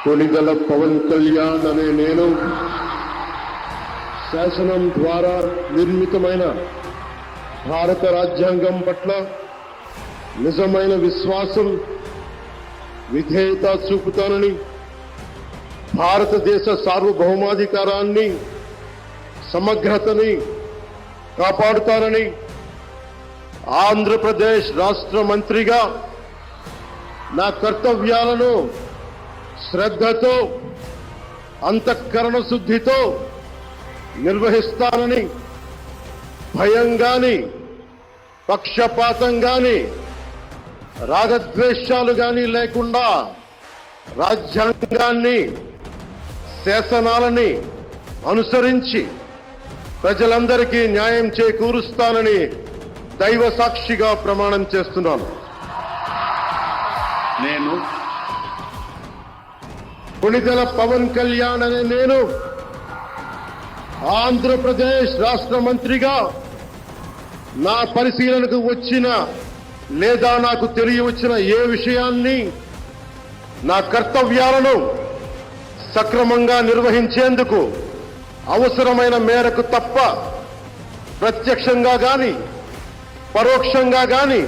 కొణిదెల పవన్ కళ్యాణ్ అనే నేను శాసనం ద్వారా నిర్మితమైన భారత రాజ్యాంగం పట్ల నిజమైన విశ్వాసం, విధేయత చూపుతానని, భారతదేశ సార్వభౌమాధికారాన్ని, సమగ్రతని కాపాడుతానని ఆంధ్రప్రదేశ్ రాష్ట్ర మంత్రిగా నా కర్తవ్యాలను శ్రద్ధతో, అంతఃకరణ శుద్ధితో నిర్వహిస్తానని, భయం గాని, పక్షపాతం గాని, రాగద్వేషాలు గాని లేకుండా రాజ్యాంగాన్ని, శాసనాలని అనుసరించి ప్రజలందరికీ న్యాయం చేకూరుస్తానని దైవ సాక్షిగా ప్రమాణం చేస్తున్నాను. నేను కొణిదెల పవన్ కళ్యాణ్ అనే నేను ఆంధ్రప్రదేశ్ రాష్ట్ర మంత్రిగా నా పరిశీలనకు వచ్చిన లేదా నాకు తెలియవచ్చిన ఏ విషయాన్ని, నా కర్తవ్యాలను సక్రమంగా నిర్వహించేందుకు అవసరమైన మేరకు తప్ప ప్రత్యక్షంగా గాని, పరోక్షంగా గాని